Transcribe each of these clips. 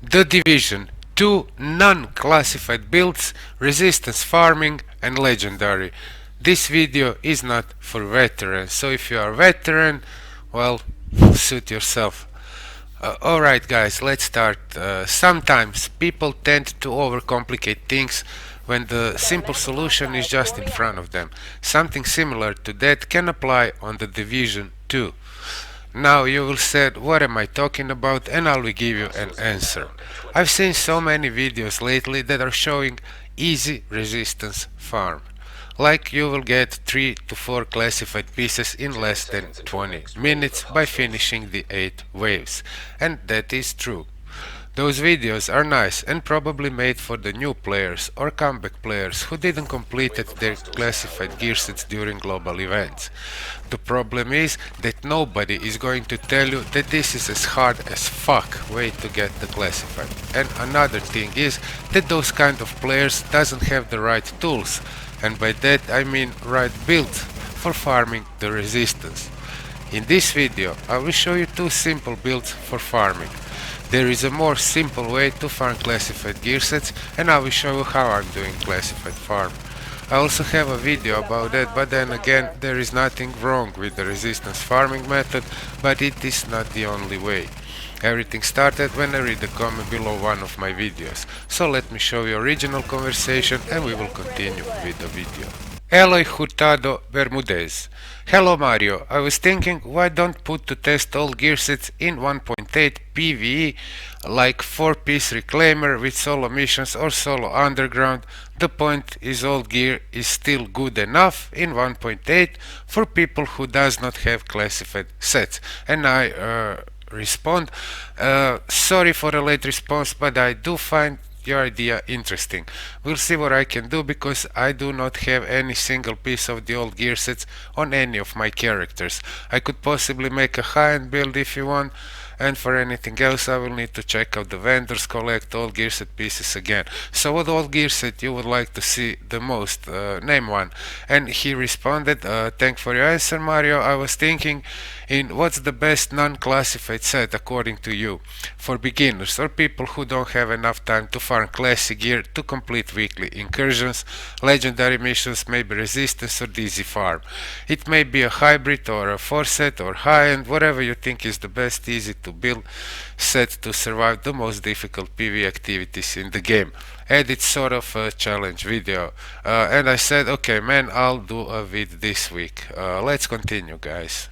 The Division, 2 non-classified builds, resistance farming and legendary. This video is not for veterans, so if you are a veteran, well, suit yourself. Alright guys, let's start. Sometimes people tend to overcomplicate things when the simple solution is just in front of them. Something similar to that can apply on the Division too. Now you will say, what am I talking about, and I will give you an answer. I've seen so many videos lately that are showing easy resistance farm. Like you will get 3 to 4 classified pieces in less than 20 minutes by finishing the 8 waves. And that is true. Those videos are nice and probably made for the new players or comeback players who didn't complete their classified gear sets during global events. The problem is that nobody is going to tell you that this is as hard as fuck way to get the classified. And another thing is that those kind of players doesn't have the right tools, and by that I mean right builds for farming the resistance. In this video I will show you 2 simple builds for farming. There is a more simple way to farm classified gear sets, and I will show you how I'm doing classified farm. I also have a video about that, but then again there is nothing wrong with the resistance farming method, but it is not the only way. Everything started when I read the comment below one of my videos, so let me show you original conversation and we will continue with the video. Eloy Hurtado Bermudez. Hello Mario, I was thinking why don't put to test all gear sets in 1.8 PvE like 4-piece reclaimer with solo missions or solo underground. The point is all gear is still good enough in 1.8 for people who does not have classified sets. And I respond, sorry for a late response, but I do find your idea interesting. We'll see what I can do because I do not have any single piece of the old gear sets on any of my characters. I could possibly make a high-end build if you want, and for anything else I will need to check out the vendors, collect all gear set pieces again. So what old gear set you would like to see the most? Name one. And he responded, thanks for your answer Mario. I was thinking in what's the best non-classified set according to you for beginners or people who don't have enough time to farm classic gear to complete weekly incursions, legendary missions, maybe resistance or DZ farm. It may be a hybrid or a 4 set or high-end, whatever you think is the best easy to build set to survive the most difficult PvE activities in the game. And it's sort of a challenge video. And I said, okay man, I'll do a vid this week. Let's continue guys.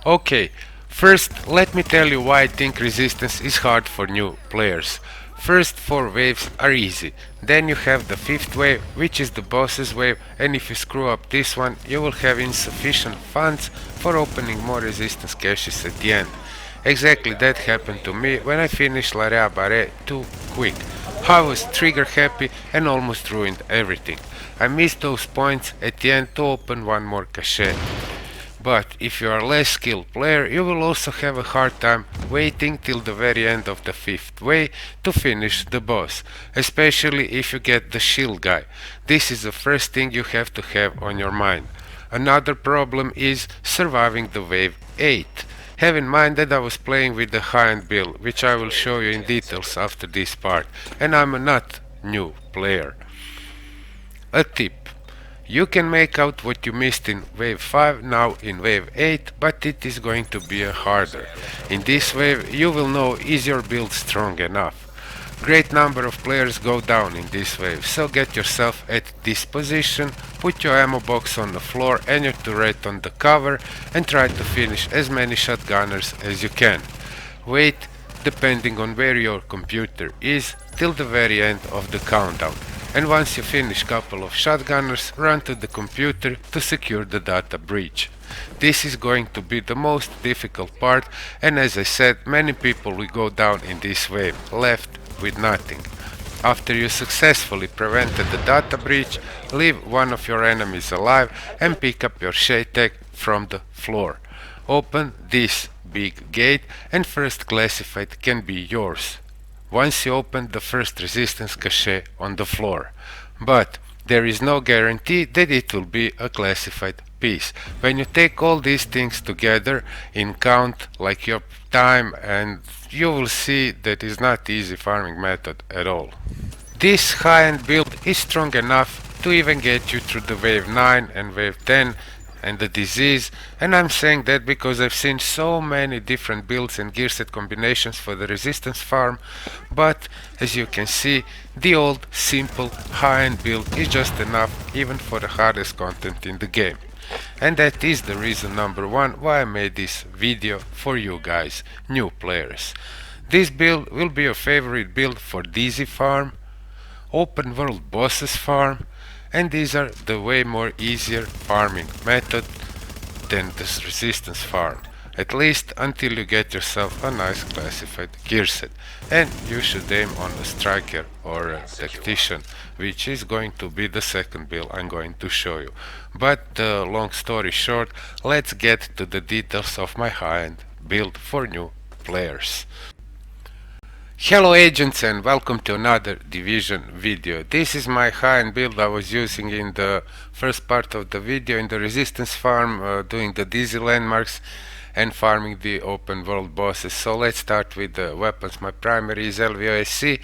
Okay, first let me tell you why I think resistance is hard for new players. First 4 waves are easy, then you have the 5th wave, which is the boss's wave, and if you screw up this one you will have insufficient funds for opening more resistance caches at the end. Exactly that happened to me when I finished L'Area Barret too quick. I was trigger happy and almost ruined everything. I missed those points at the end to open one more cache. But if you are a less skilled player, you will also have a hard time waiting till the very end of the 5th way to finish the boss, especially if you get the shield guy. This is the first thing you have to have on your mind. Another problem is surviving the wave 8. Have in mind that I was playing with the high-end build, which I will show you in details after this part, and I'm a not new player. A tip. You can make out what you missed in wave 5 now in wave 8, but it is going to be harder. In this wave you will know is your build strong enough. Great number of players go down in this wave, so get yourself at this position, put your ammo box on the floor and your turret on the cover and try to finish as many shotgunners as you can. Wait, depending on where your computer is, till the very end of the countdown. And once you finish couple of shotgunners, run to the computer to secure the data breach. This is going to be the most difficult part, and as I said, many people will go down in this wave, left with nothing. After you successfully prevented the data breach, leave one of your enemies alive and pick up your shade tag from the floor. Open this big gate and first classified can be yours once you open the first resistance cache on the floor, but there is no guarantee that it will be a classified piece. When you take all these things together in count, like your time, and you will see that is not easy farming method at all. This high-end build is strong enough to even get you through the wave 9 and wave 10 and the disease, and I'm saying that because I've seen so many different builds and gear set combinations for the resistance farm, but as you can see, the old simple high-end build is just enough even for the hardest content in the game. And that is the reason number one why I made this video for you guys, new players. This build will be your favorite build for DZ farm, open world bosses farm, and these are the way more easier farming method than this resistance farm, at least until you get yourself a nice classified gear set. And you should aim on a striker or a tactician, which is going to be the second build I'm going to show you. But long story short, let's get to the details of my high-end build for new players. Hello agents, and welcome to another division video. This is my high-end build I was using in the first part of the video in the resistance farm, doing the dizzy landmarks and farming the open world bosses. So let's start with the weapons. My primary is LVOSC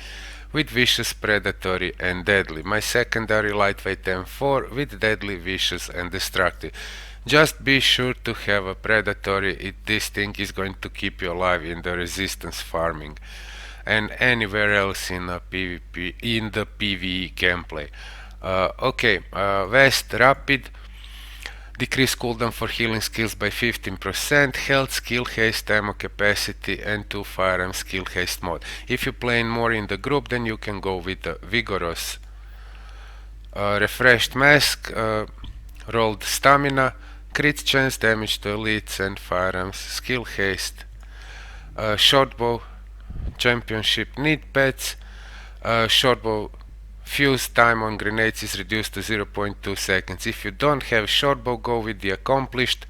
with vicious, predatory and deadly. My secondary lightweight M4 with deadly, vicious and destructive. Just be sure to have a predatory. This thing is going to keep you alive in the resistance farming and anywhere else in the PvE gameplay. Vest rapid, decrease cooldown for healing skills by 15%, health, skill haste, ammo capacity, and 2 firearm skill haste mode. If you're playing more in the group, then you can go with the vigorous. Refreshed mask, rolled stamina, crit chance, damage to elites and firearms, skill haste. Shortbow championship need pets. Shortbow fuse time on grenades is reduced to 0.2 seconds. If you don't have shortbow, go with the accomplished.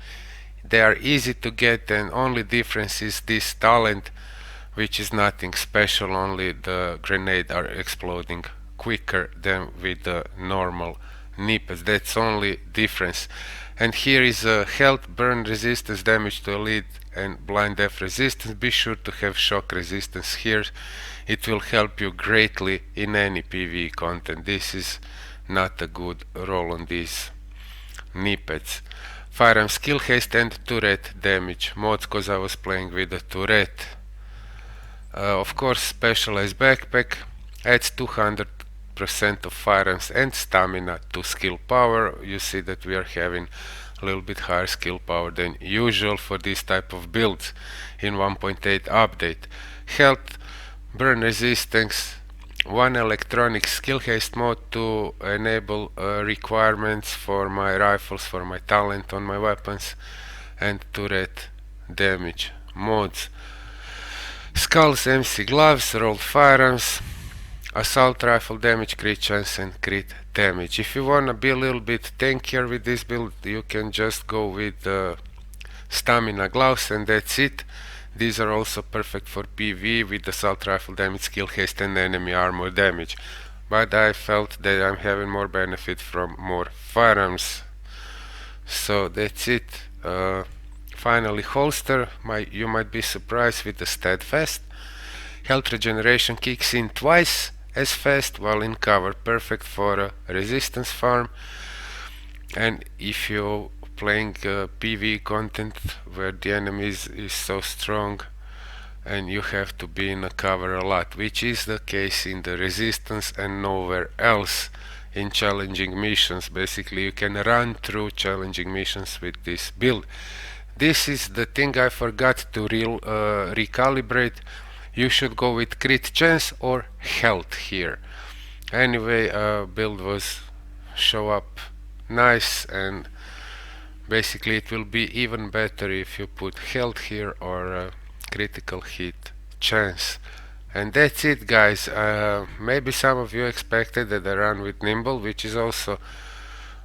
They are easy to get, and only difference is this talent, which is nothing special, only the grenade are exploding quicker than with the normal nippets. That's only difference. And here is health, burn resistance, damage to elite and blind death resistance. Be sure to have shock resistance here. It will help you greatly in any PvE content. This is not a good roll on these nippets. Firearm skill haste and turret damage mods, cause I was playing with the turret. Of course, specialized backpack adds 200% of firearms and stamina to skill power. You see that we are having a little bit higher skill power than usual for this type of builds in 1.8 update. Health, burn resistance, 1 electronic skill haste mode to enable requirements for my rifles, for my talent on my weapons, and turret damage mods. Skulls, MC gloves, rolled firearms, assault rifle damage, crit chance and crit damage. If you wanna be a little bit tankier with this build, you can just go with stamina gloves and that's it. These are also perfect for PvE with assault rifle damage, skill haste and enemy armor damage. But I felt that I'm having more benefit from more firearms. So that's it. Finally, holster. You might be surprised with the steadfast. Health regeneration kicks in twice as fast while in cover, perfect for a resistance farm. And if you're playing PvE content where the enemy is so strong and you have to be in a cover a lot, which is the case in the resistance and nowhere else in challenging missions. Basically you can run through challenging missions with this build. This is the thing I forgot to recalibrate. You should go with crit chance or health here. Anyway, build was show up nice, and basically it will be even better if you put health here or critical hit chance. And that's it, guys. Maybe some of you expected that I run with nimble, which is also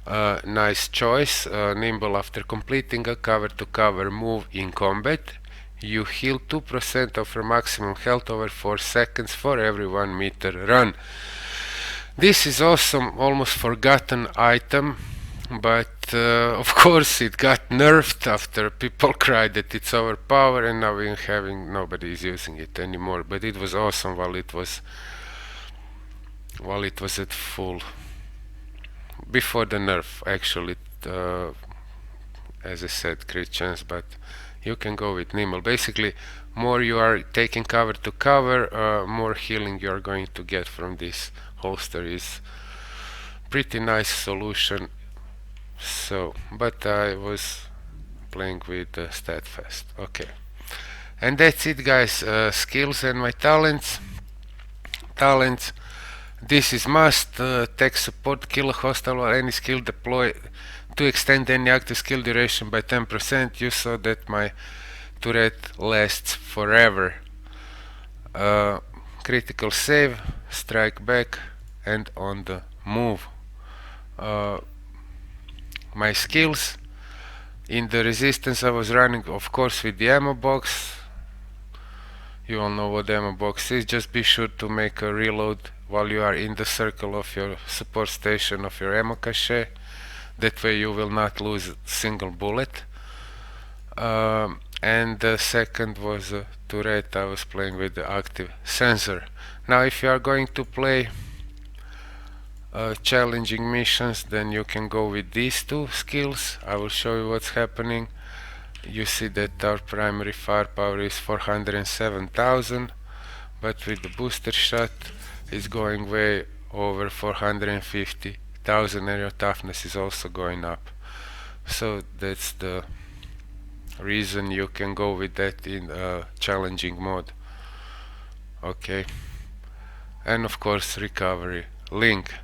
a nice choice. Nimble, after completing a cover to cover move in combat, you heal 2% of your maximum health over 4 seconds for every 1 meter run. This is awesome, almost forgotten item but of course it got nerfed after people cried that it's overpowered, and now we're having nobody is using it anymore. But it was awesome while it was at full before the nerf actually. As I said, crit chance, but you can go with Nimble. Basically, more you are taking cover to cover, more healing you are going to get from this holster. Is pretty nice solution. So, but I was playing with Steadfast. Okay, and that's it, guys. Skills and my talents. Talents. This is must. Tech support, kill a hostile or any skill deploy to extend any active skill duration by 10%. You saw that my turret lasts forever. Critical save, strike back, and on the move. My skills. In the resistance I was running, of course, with the ammo box. You all know what the ammo box is. Just be sure to make a reload while you are in the circle of your support station of your ammo cache. That way you will not lose a single bullet. And the second was a turret. I was playing with the active sensor. Now if you are going to play challenging missions, then you can go with these two skills. I will show you what's happening. You see that our primary firepower is 407,000, but with the booster shot it's going way over 450,000, and your toughness is also going up. So that's the reason you can go with that in challenging mode. Okay, and of course recovery link.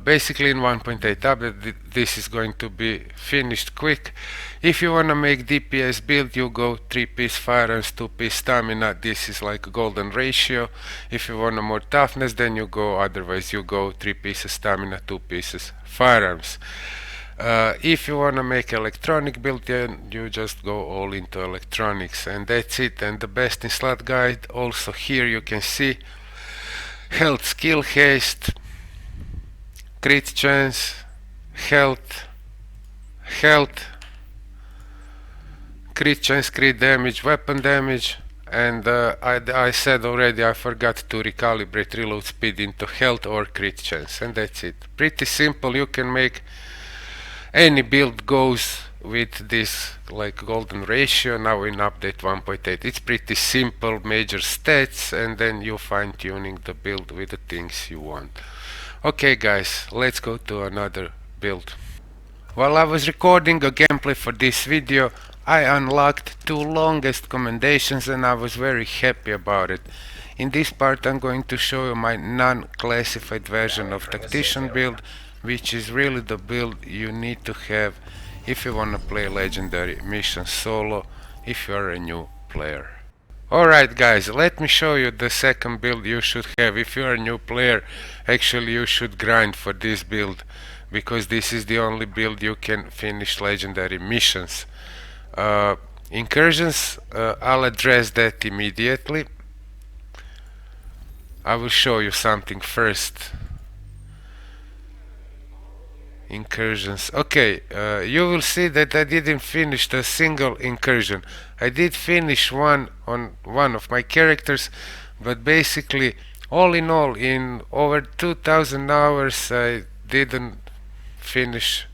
Basically in 1.8 update this is going to be finished quick. If you wanna make DPS build, you go 3-piece firearms, 2-piece stamina. This is like a golden ratio. If you wanna more toughness, then you go otherwise. You go 3 pieces stamina, 2 pieces firearms. If you wanna make electronic build, then you just go all into electronics, and that's it. And the best in slot guide. Also here you can see health, skill, haste, crit chance, health, crit chance, crit damage, weapon damage, and I said already I forgot to recalibrate reload speed into health or crit chance, and that's it. Pretty simple. You can make any build goes with this like golden ratio. Now in update 1.8 it's pretty simple, major stats, and then you fine tuning the build with the things you want. Okay guys, let's go to another build. While I was recording a gameplay for this video, I unlocked 2 longest commendations, and I was very happy about it. In this part I'm going to show you my non-classified version of Tactician build, which is really the build you need to have if you wanna play legendary mission solo if you are a new player. Alright guys, let me show you the second build you should have. If you are a new player, actually you should grind for this build, because this is the only build you can finish legendary missions. Incursions, I'll address that immediately. I will show you something first. Incursions. Okay, you will see that I didn't finish a single incursion. I did finish one on one of my characters, but basically all in all, in over 2000 hours I didn't finish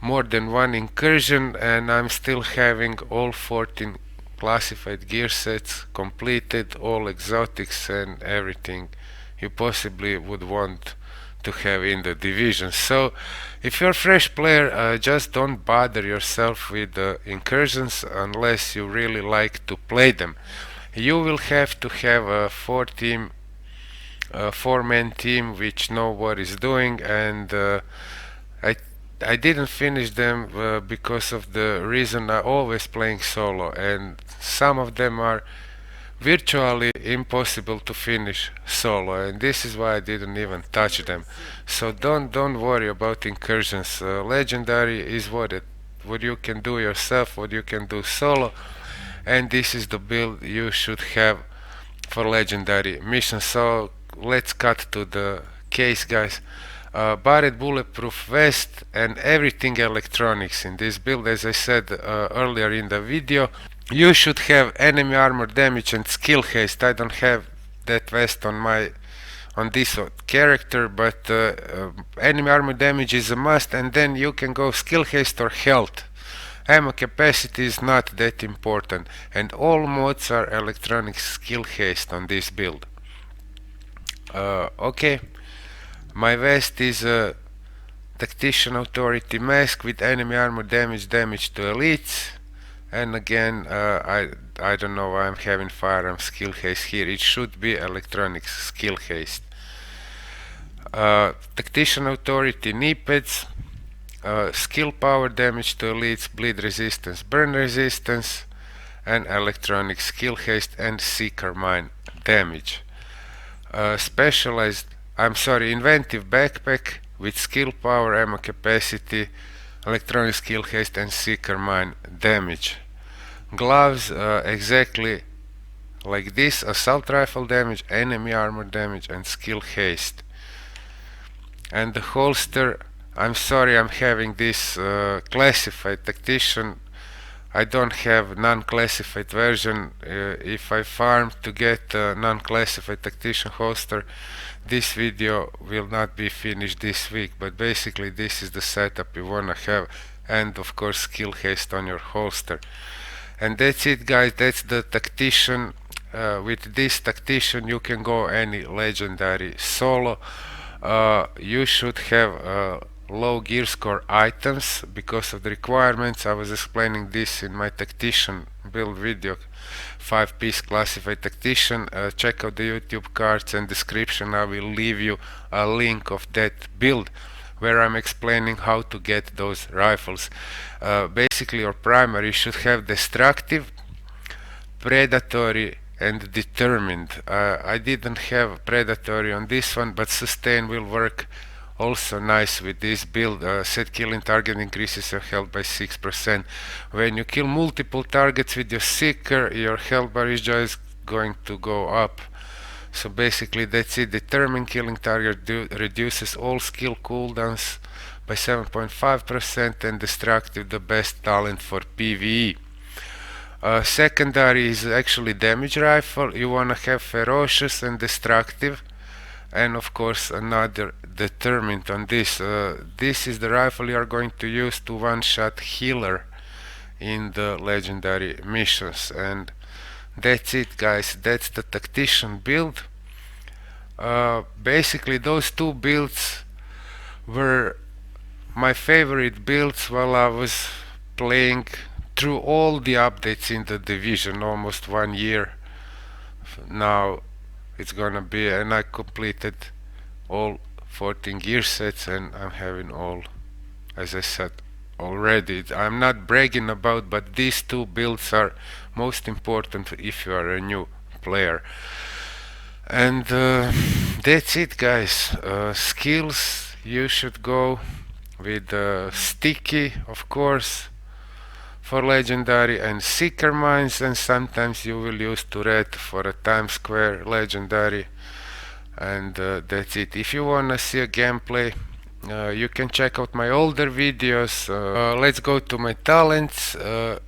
more than one incursion, and I'm still having all 14 classified gear sets completed, all exotics and everything you possibly would want to have in the division. So if you're a fresh player, just don't bother yourself with the incursions unless you really like to play them. You will have to have a 4-man team which know what is doing, and I didn't finish them because of the reason I always playing solo, and some of them are virtually impossible to finish solo, and this is why I didn't even touch them. So don't worry about incursions. Legendary is what you can do yourself, what you can do solo, and this is the build you should have for legendary missions. So let's cut to the case, guys. barred bulletproof vest, and everything electronics in this build. As I said earlier in the video, you should have enemy armor damage and skill haste. I don't have that vest on this character, but enemy armor damage is a must, and then you can go skill haste or health. Ammo capacity is not that important, and all mods are electronic skill haste on this build. Okay, my vest is a Tactician Authority mask with enemy armor damage to elites, and again I don't know why I'm having firearm skill haste here. It should be electronic skill haste. Tactician Authority knee pads, skill power damage to elites, bleed resistance, burn resistance, and electronic skill haste and seeker mine damage. Inventive backpack with skill power, ammo capacity, electronic skill haste, and seeker mine damage. Gloves exactly like this: assault rifle damage, enemy armor damage, and skill haste. And the holster, I'm sorry, I'm having this classified Tactician. I don't have non-classified version. If I farm to get a non-classified Tactician holster, this video will not be finished this week, but basically this is the setup you wanna have, and of course skill haste on your holster. And that's it, guys. That's the Tactician. With this Tactician you can go any legendary solo. You should have low gear score items because of the requirements. I was explaining this in my Tactician build video, 5-piece classified Tactician. Check out the YouTube cards and description. I will leave you a link of that build where I'm explaining how to get those rifles. Basically your primary should have destructive, predatory, and determined. I didn't have predatory on this one, but sustain will work also nice with this build. Set killing target increases your health by 6%. When you kill multiple targets with your seeker, your health bar is just going to go up. So basically that's it. Determined killing target reduces all skill cooldowns by 7.5%, and destructive the best talent for PvE. Secondary is actually damage rifle. You wanna have ferocious and destructive, and of course another determined on this. This is the rifle you are going to use to one-shot healer in the legendary missions. And that's it, guys. That's the Tactician build. Basically those two builds were my favorite builds while I was playing through all the updates in the division, almost 1 year now it's gonna be, and I completed all 14 gear sets, and I'm having all, as I said already, I'm not bragging about, but these two builds are most important if you are a new player. And that's it, guys. Skills, you should go with sticky, of course, for legendary, and seeker mines, and sometimes you will use turret for a Times Square legendary. And that's it. If you wanna see a gameplay, you can check out my older videos. Let's go to my talents. Of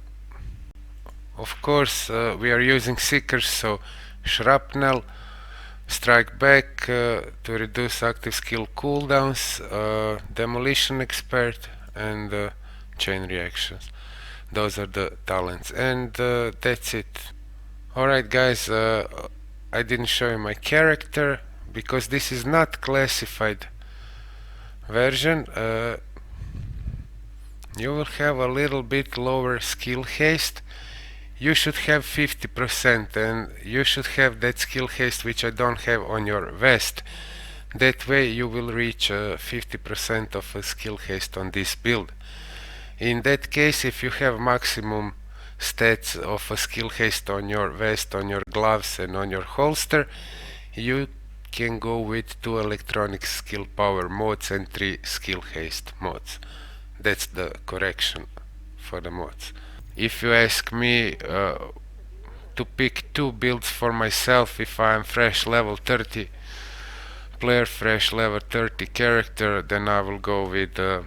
course we are using seekers, so shrapnel, strike back to reduce active skill cooldowns, demolition expert, and chain reactions. Those are the talents, and that's it. Alright, guys, I didn't show you my character because this is not classified version. You will have a little bit lower skill haste. You should have 50%, and you should have that skill haste which I don't have on your vest. That way you will reach 50% of a skill haste on this build. In that case, if you have maximum stats of a skill haste on your vest, on your gloves, and on your holster, you can go with 2 electronic skill power mods and 3 skill haste mods. That's the correction for the mods. If you ask me to pick 2 builds for myself if I am fresh level 30 player fresh level 30 character, then I will go with the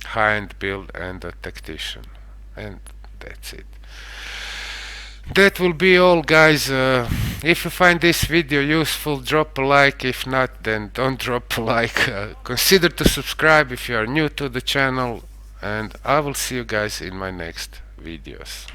high-end build and the Tactician, and that's it. That will be all, guys. If you find this video useful, drop a like. If not, then don't drop a like. Consider to subscribe if you are new to the channel, and I will see you guys in my next videos.